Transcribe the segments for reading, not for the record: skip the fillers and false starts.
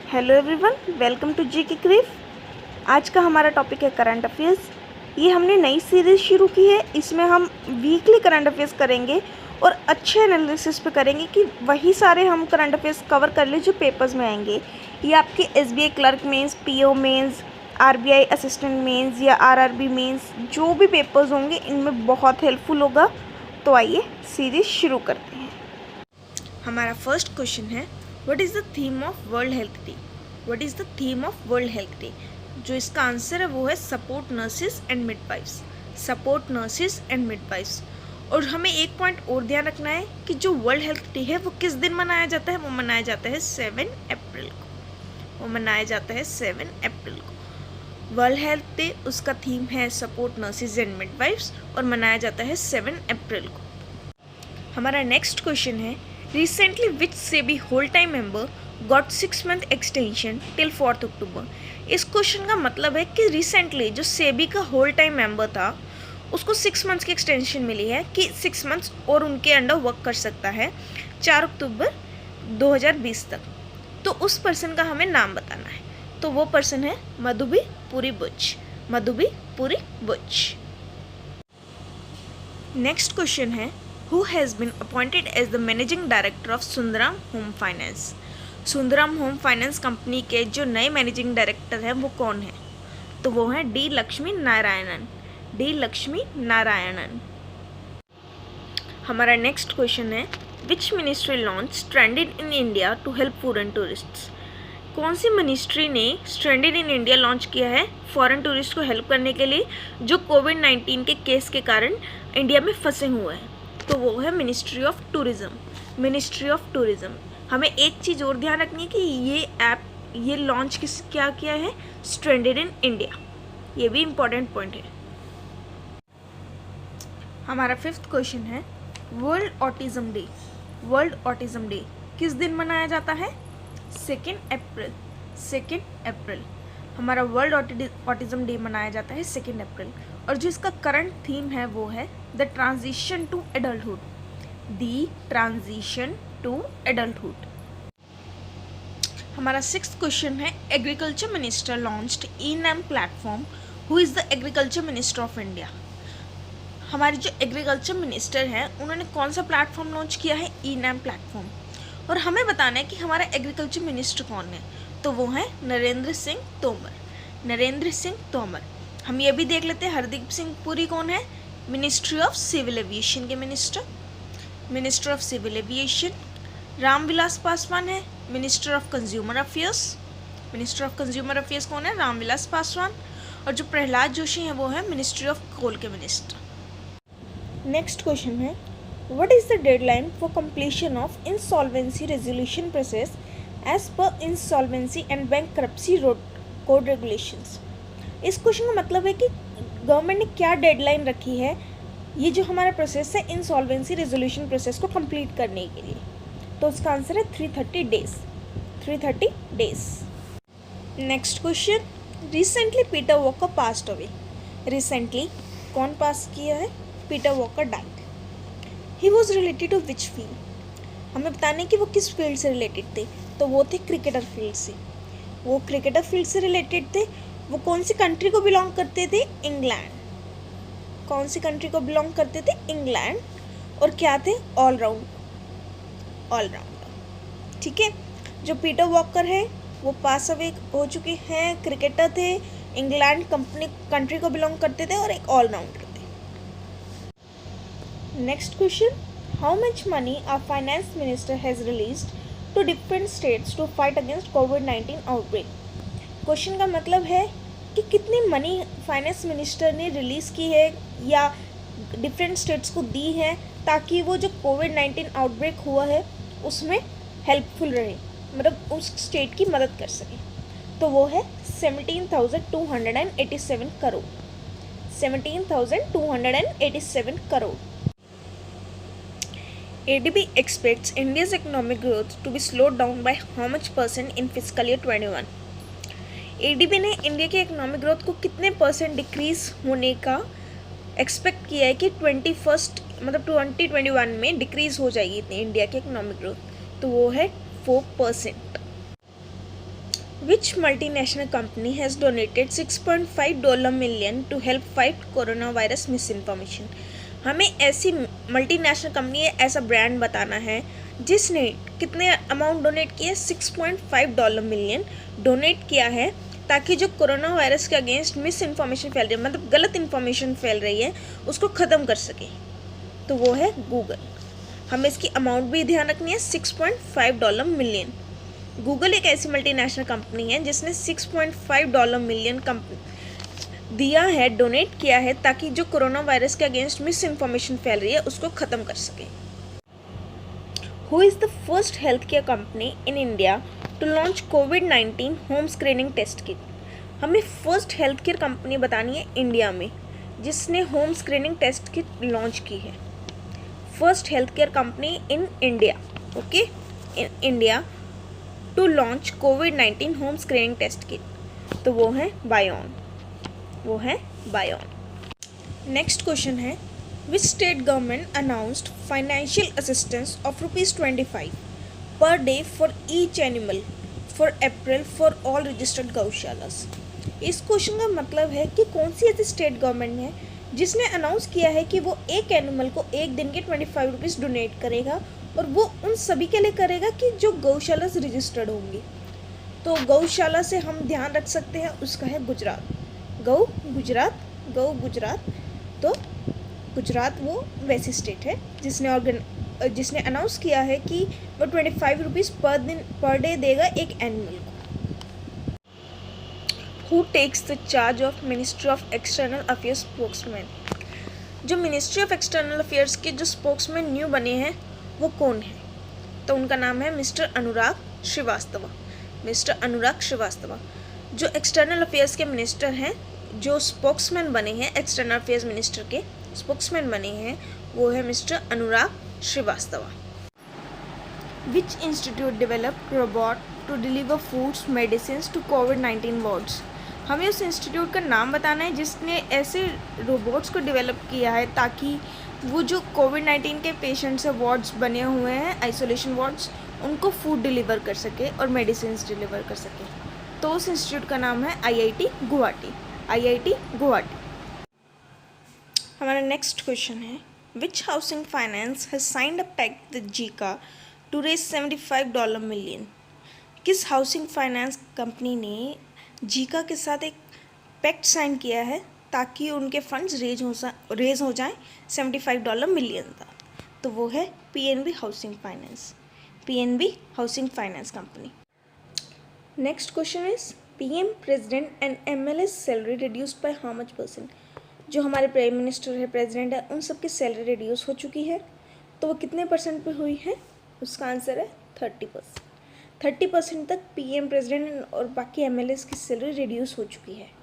Hello everyone, welcome to जी के Cliff. आज का हमारा टॉपिक है करंट अफेयर्स। ये हमने नई सीरीज़ शुरू की है। इसमें हम वीकली करंट अफेयर्स करेंगे और अच्छे एनालिसिस पे करेंगे कि वही सारे हम करंट अफेयर्स कवर कर ले जो पेपर्स में आएंगे। ये आपके SBI clerk mains, PO mains, RBI assistant mains या आरआरबी मेंस, जो भी पेपर्स होंगे इनमें बहुत हेल्पफुल होगा। तो आइए सीरीज़ शुरू करते हैं। हमारा फर्स्ट क्वेश्चन है, what is the theme of world Health day? What is the theme of world Health day? जो इसका आंसर है वो है support nurses and midwives. Support nurses and midwives. और हमें एक पॉइंट और ध्यान रखना है कि जो वर्ल्ड हेल्थ डे है वो किस दिन मनाया जाता है। वो मनाया जाता है 7 अप्रैल को। वो मनाया जाता है 7 अप्रैल को। वर्ल्ड हेल्थ डे, उसका थीम है सपोर्ट नर्सिस एंड मिडवाइफ्स और मनाया जाता है 7 अप्रैल को। हमारा नेक्स्ट क्वेश्चन है, recently which SEBI whole time member got 6 month extension till 4 October? इस क्वेश्चन का मतलब है कि रिसेंटली जो सेबी का होल टाइम मेंबर था उसको 6 मंथ्स की एक्सटेंशन मिली है कि 6 मंथ्स और उनके अंडर वर्क कर सकता है 4 अक्टूबर 2020 तक। तो उस पर्सन का हमें नाम बताना है। तो वो पर्सन है मधुबी पुरी बुच। मधुबी पुरी बुच। नेक्स्ट क्वेश्चन है, who has been appointed as the managing director of Sundaram Home Finance? Sundaram home finance company के जो नए मैनेजिंग डायरेक्टर हैं वो कौन है? तो वो हैं डी लक्ष्मी नारायणन। डी लक्ष्मी नारायणन। हमारा नेक्स्ट क्वेश्चन है, which ministry launch stranded in India to help foreign tourists? कौन सी मिनिस्ट्री ने स्ट्रैंडेड इन इंडिया लॉन्च किया है फॉरेन टूरिस्ट को हेल्प करने के लिए जो कोविड-19 के केस के कारण इंडिया में फंसे हुए हैं? तो वो है ministry of tourism. Ministry of tourism. हमें एक चीज़ और ध्यान रखनी है कि ये लॉन्च क्या किया है? Stranded in India. ये भी इम्पॉर्टेंट पॉइंट है। हमारा फिफ्थ क्वेश्चन है, world autism day. World autism day किस दिन मनाया जाता है? 2 अप्रैल। 2 अप्रैल हमारा वर्ल्ड ऑटिज़म डे मनाया जाता है 2 अप्रैल। और जो इसका करंट थीम है वो है the transition to adulthood. The transition to adulthood. हमारा सिक्स्थ क्वेश्चन है, agriculture minister launched eNAM platform. Who is the agriculture minister of India? हमारे जो एग्रीकल्चर मिनिस्टर हैं उन्होंने कौन सा प्लेटफॉर्म लॉन्च किया है? ई-नाम प्लेटफॉर्म। और हमें बताना है कि हमारा एग्रीकल्चर मिनिस्टर कौन है। तो वो है नरेंद्र सिंह तोमर। नरेंद्र सिंह तोमर। हम ये भी देख लेते हैं, हरदीप सिंह पुरी कौन है? मिनिस्ट्री ऑफ सिविल एविएशन के minister. Minister of civil aviation. Ramvilas Paswan है minister of consumer affairs. Minister of consumer affairs कौन है? रामविलास पासवान। और जो प्रहलाद जोशी हैं वो है मिनिस्ट्री ऑफ कोल के मिनिस्टर। नेक्स्ट क्वेश्चन है, what is the deadline for completion of insolvency resolution process as per insolvency and bankruptcy code regulations? इस क्वेश्चन का मतलब है कि गवर्नमेंट ने क्या डेडलाइन रखी है ये जो हमारा प्रोसेस है इंसॉल्वेंसी रेजोल्यूशन प्रोसेस को कंप्लीट करने के लिए। तो उसका आंसर है 330 days. 330 days. Next question, recently Peter Walker passed away. Recently कौन पास किया है? Peter Walker died. He was related to which field? हमें बताने कि वो किस फील्ड से रिलेटेड थे। तो वो थे क्रिकेटर फील्ड से। वो क्रिकेटर फील्ड से रिलेटेड थे। वो कौन सी कंट्री को बिलोंग करते थे? इंग्लैंड। कौन सी कंट्री को बिलोंग करते थे? इंग्लैंड। और क्या थे? ऑलराउंडर। ठीक है। जो पीटर वॉकर है वो पास अवे हो चुके हैं, क्रिकेटर थे, इंग्लैंड कंट्री को बिलोंग करते थे और एक ऑलराउंडर थे। Next question, how much money our finance minister has released to different states to fight against कोविड-19 आउटब्रेक? क्वेश्चन का मतलब है कि कितनी मनी फाइनेंस मिनिस्टर ने रिलीज़ की है या डिफरेंट स्टेट्स को दी है ताकि वो जो कोविड-19 आउटब्रेक हुआ है उसमें हेल्पफुल रहे, मतलब उस स्टेट की मदद कर सके। तो वो है 17,287 crore. 17,287 crore. ADB expects India's economic growth to be slowed down by how much % in fiscal year 21? ADB ने इंडिया की इकोनॉमिक ग्रोथ को कितने % डिक्रीज होने का एक्सपेक्ट किया है कि 2021 में डिक्रीज हो जाएगी इंडिया की इकोनॉमिक ग्रोथ? तो वो है 4%। Which multinational company has donated $6.5 million to help fight coronavirus misinformation? हमें ऐसी मल्टीनेशनल कंपनी है, ऐसा ब्रांड बताना है जिसने कितने अमाउंट डोनेट किया, $6.5 मिलियन डोनेट किया है ताकि जो कोरोना वायरस के अगेंस्ट मिस इन्फॉर्मेशन फैल रही है, मतलब गलत इन्फॉर्मेशन फैल रही है, उसको ख़त्म कर सके। तो वो है गूगल। हमें इसकी अमाउंट भी ध्यान रखनी है, $6.5 मिलियन। गूगल एक ऐसी मल्टीनेशनल कंपनी है जिसने $6.5 मिलियन दिया है, डोनेट किया है ताकि जो कोरोना वायरस के अगेंस्ट मिस इन्फॉर्मेशन फैल रही है उसको ख़त्म कर सके। Who is the first health care company in India to launch कोविड-19 होम स्क्रीनिंग टेस्ट किट? हमें फर्स्ट हेल्थ केयर कंपनी बतानी है इंडिया में जिसने home screening test kit launch की है। First health care company in India, okay, in India to launch कोविड-19 home screening test kit, तो वो है बायोन, वो है बायोन। नेक्स्ट क्वेश्चन है, which state government announced financial assistance of ₹25 per day for each animal for April for all registered gaushalas? इस question का मतलब है कि कौन सी ऐसी स्टेट गवर्नमेंट है जिसने अनाउंस किया है कि वो एक एनिमल को एक दिन के ₹25 डोनेट करेगा, और वो उन सभी के लिए करेगा कि जो गौशाला से रजिस्टर्ड होंगी। तो गौशाला से हम ध्यान रख सकते हैं, उसका है गुजरात। गौ गुजरात। तो गुजरात वो वैसी स्टेट है जिसने अनाउंस किया है कि वो ₹25 पर डे देगा एक एनिमल को। Who takes the charge of ministry of external affairs spokesman? जो मिनिस्ट्री ऑफ एक्सटर्नल अफेयर्स के जो स्पोक्समैन न्यू बने हैं वो कौन है? तो उनका नाम है मिस्टर अनुराग श्रीवास्तव। मिस्टर अनुराग श्रीवास्तव जो एक्सटर्नल अफेयर्स के मिनिस्टर हैं, जो स्पोक्समैन बने हैं, एक्सटर्नल अफेयर्स मिनिस्टर के स्पोक्समैन बने हैं, वो है mister Anurag Shrivastava. Which institute developed robot to deliver foods medicine to कोविड-19 वार्ड्स? हमें उस इंस्टीट्यूट का नाम बताना है जिसने ऐसे रोबोट्स को डेवलप किया है ताकि वो जो कोविड-19 के पेशेंट्स है, वार्ड्स बने हुए हैं, आइसोलेशन वार्ड्स, उनको फूड डिलीवर कर सके और मेडिसिन डिलीवर कर सके। तो उस इंस्टीट्यूट का नाम है IIT गुवाहाटी। IIT गुवाहाटी। हमारा नेक्स्ट क्वेश्चन है, which housing finance has signed a pact with JICA to raise $75 million? किस हाउसिंग फाइनेंस कंपनी ने जीका के साथ एक पैक्ट साइन किया है ताकि उनके फंड्स रेज हो जाएं $75 मिलियन तक? तो वो है PNB housing finance. PNB housing finance company. Next question is, PM president and MLA's salary reduced by how much %? जो हमारे प्राइम मिनिस्टर है, प्रेसिडेंट है, उन सबकी सैलरी रिड्यूस हो चुकी है, तो वो कितने % पे हुई है? उसका आंसर है 30%। 30% तक PM प्रेसिडेंट और बाकी MLA's की सैलरी रिड्यूस हो चुकी है।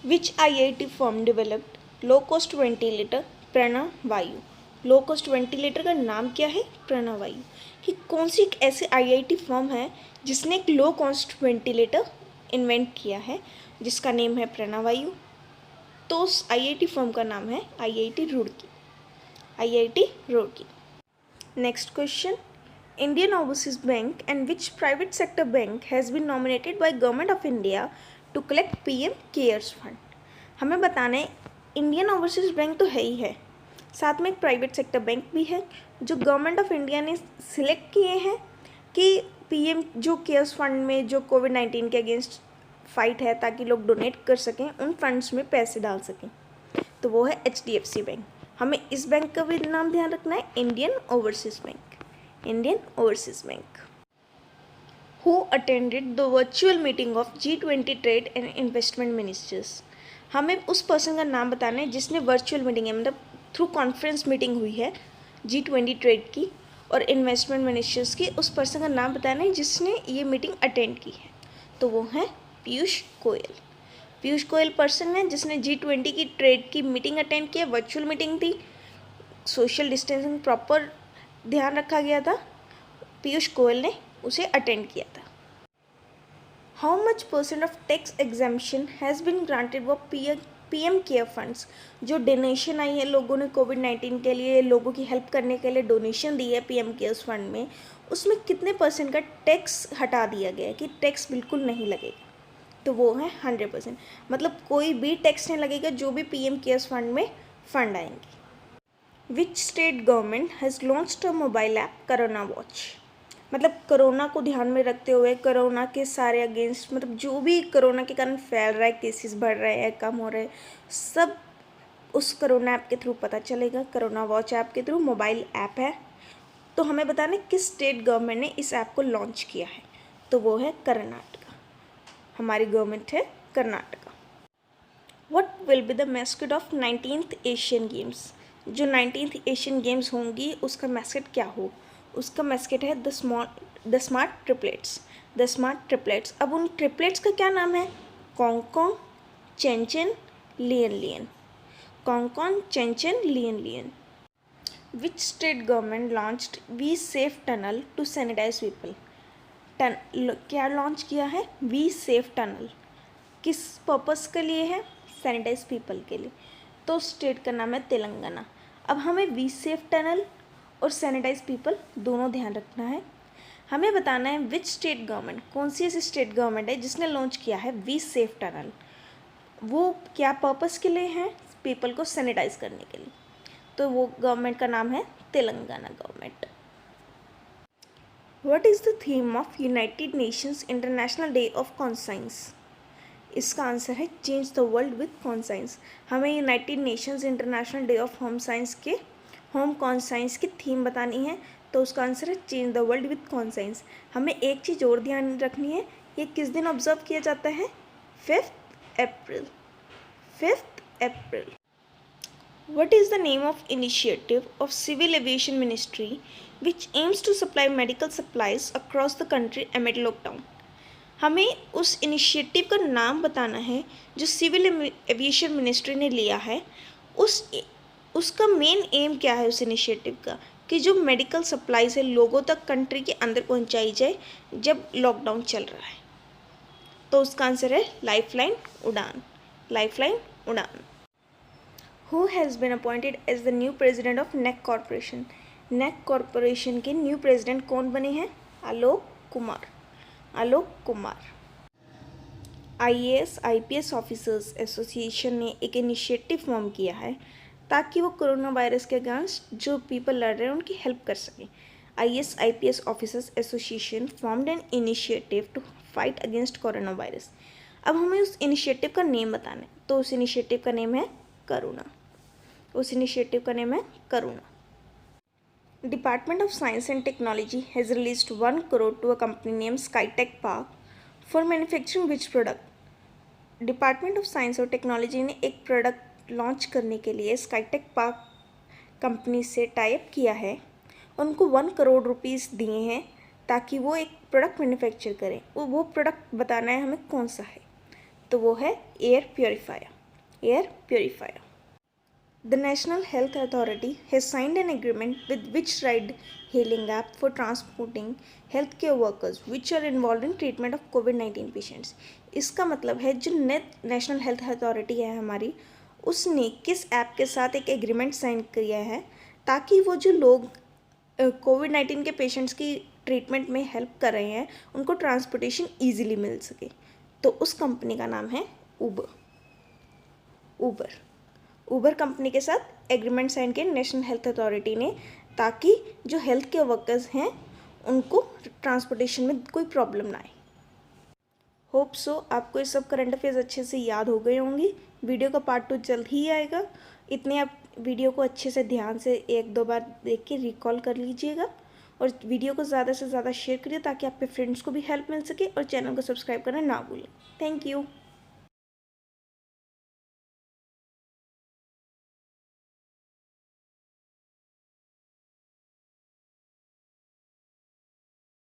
Which IIT form developed low cost ventilator Pranavayu? Low cost ventilator का नाम क्या है? प्राणवायु। कि कौन सी एक ऐसी IIT फॉर्म है जिसने एक लो कॉस्ट वेंटिलेटर इन्वेंट किया है जिसका नेम है प्राणवायु? तो उस IIT फॉर्म का नाम है IIT Roorkee. IIT Roorkee. Next question, Indian overseas bank and which private sector bank has been nominated by government of India to collect PM cares fund? हमें बताना है, इंडियन ओवरसीज बैंक तो है ही है, साथ में एक प्राइवेट सेक्टर बैंक भी है जो गवर्नमेंट ऑफ इंडिया ने सिलेक्ट किए हैं कि PM जो केयर्स फंड में जो कोविड-19 के अगेंस्ट फाइट है ताकि लोग डोनेट कर सकें, उन फंड्स में पैसे डाल सकें, तो वो है HDFC बैंक। हमें इस बैंक का भी नाम ध्यान रखना है, Indian overseas bank. Indian overseas bank. Who attended the virtual meeting of G20 trade and investment ministers? हमें उस पर्सन का नाम बताना है जिसने वर्चुअल मीटिंग है, मतलब थ्रू कॉन्फ्रेंस मीटिंग हुई है G20 ट्रेड की और इन्वेस्टमेंट मिनिस्टर्स की। उस पर्सन का नाम बताना है जिसने ये मीटिंग अटेंड की है, तो वो है पीयूष गोयल। पीयूष गोयल पर्सन है जिसने G20 की ट्रेड की मीटिंग अटेंड किया। वर्चुअल मीटिंग थी, सोशल डिस्टेंसिंग प्रॉपर ध्यान रखा गया था, पीयूष गोयल ने उसे अटेंड किया था। How much % of tax exemption has been granted for PM care funds, जो डोनेशन आई है लोगों ने कोविड-19 के लिए, लोगों की हेल्प करने के लिए डोनेशन दी है पीएम केयर्स फंड में, उसमें कितने % का टैक्स हटा दिया गया है कि टैक्स बिल्कुल नहीं लगेगा। तो वो है 100%, मतलब कोई भी टैक्स नहीं लगेगा जो भी पीएम केयर्स फंड में फंड आएंगे। विच state government has launched a mobile app corona watch, मतलब कोरोना को ध्यान में रखते हुए, कोरोना के सारे अगेंस्ट, मतलब जो भी कोरोना के कारण फैल रहा है, केसेस बढ़ रहे हैं, कम हो रहे हैं, सब उस कोरोना ऐप के थ्रू पता चलेगा। कोरोना वॉच ऐप के थ्रू मोबाइल ऐप है। तो हमें बताना है किस स्टेट गवर्नमेंट ने इस ऐप को लॉन्च किया है, तो वो है कर्नाटका। हमारी गवर्नमेंट है Karnataka. What will be the mascot of 19th Asian games, जो 19th एशियन गेम्स होंगी उसका मैस्कट क्या हो, उसका मैस्कट है the smart triplets, the smart triplets. अब उन ट्रिपलेट्स का क्या नाम है, Kong, Chen, Lian, Kong, Chen, Lian. Which state government launched V safe tunnel to sanitize people, क्या लॉन्च किया है, वी सेफ टनल, किस पर्पस के लिए है, सैनिटाइज पीपल के लिए। तो स्टेट का नाम है तेलंगाना। अब हमें वी सेफ टनल और सैनिटाइज पीपल दोनों ध्यान रखना है। हमें बताना है विच स्टेट गवर्नमेंट, कौन सी ऐसी स्टेट गवर्नमेंट है जिसने लॉन्च किया है वी सेफ टनल, वो क्या पर्पस के लिए है, पीपल को सैनिटाइज करने के लिए। तो वो गवर्नमेंट का नाम है Telangana government. What is the theme of United Nations International Day of Conscience, इसका आंसर है change the world with conscience. हमें United Nations International Day of home science के होम कॉन्साइंस की थीम बतानी है, तो उसका आंसर है change the world with conscience. हमें एक चीज़ और ध्यान रखनी है, ये किस दिन ऑब्जर्व किया जाता है, 5 अप्रैल, 5 अप्रैल। What is the name of initiative of Civil Aviation Ministry which aims to supply medical supplies across the country amid lockdown? हमें उस इनिशिएटिव का नाम बताना है जो सिविल एविएशन मिनिस्ट्री ने लिया है। उसका मेन एम क्या है उस इनिशिएटिव का, कि जो मेडिकल सप्लाईज है लोगों तक कंट्री के अंदर पहुंचाई जाए जब लॉकडाउन चल रहा है। तो उसका आंसर है लाइफलाइन उड़ान, लाइफलाइन उड़ान। Who has been appointed as the new president of NEC Corporation? NEC Corporation के न्यू प्रेसिडेंट कौन बने हैं, Alok Kumar, Alok Kumar. IAS IPS officers association ने एक इनिशिएटिव फॉर्म किया है ताकि वो कोरोना वायरस के अगेंस्ट जो पीपल लड़ रहे हैं उनकी हेल्प कर सकें। IAS IPS officers association formed an initiative to fight against coronavirus. अब हमें उस इनिशिएटिव का नेम बताना है, तो उस इनिशिएटिव का नेम है करुणा, उस इनिशिएटिव का नेम है Karuna. Department of science and technology has released 1 crore to a company name Skytech park for manufacturing which product. Department of science और टेक्नोलॉजी ने एक प्रोडक्ट लॉन्च करने के लिए स्काईटेक पार्क कंपनी से टाइप किया है, उनको 1 crore रुपीज़ दिए हैं ताकि वो एक प्रोडक्ट मैन्युफैक्चर करें। वो प्रोडक्ट बताना है हमें कौन सा है, तो वो है air purifier, air purifier. The National Health Authority has signed an agreement with which ride-hailing app for transporting healthcare workers which are involved in treatment of COVID-19 patients। इसका मतलब है जो नेशनल हेल्थ अथॉरिटी है हमारी, उसने किस app के साथ एक एग्रीमेंट साइन किया है ताकि वो जो लोग कोविड-19 के पेशेंट्स की ट्रीटमेंट में हेल्प कर रहे हैं उनको ट्रांसपोर्टेशन ईजिली मिल सके। तो उस कंपनी का नाम है ऊबर, ऊबर कंपनी के साथ एग्रीमेंट साइन किया नेशनल हेल्थ अथॉरिटी ने ताकि जो हेल्थ केयर वर्कर्स हैं उनको ट्रांसपोर्टेशन में कोई प्रॉब्लम ना आए। होप सो आपको ये सब करंट अफेयर्स अच्छे से याद हो गए होंगी। वीडियो का पार्ट 2 जल्द ही आएगा, इतने आप वीडियो को अच्छे से ध्यान से 1-2 बार देख के रिकॉल कर लीजिएगा और वीडियो को ज़्यादा से ज़्यादा शेयर करिए ताकि आपके फ्रेंड्स को भी हेल्प मिल सके और चैनल को सब्सक्राइब करना ना भूलें। Thank you.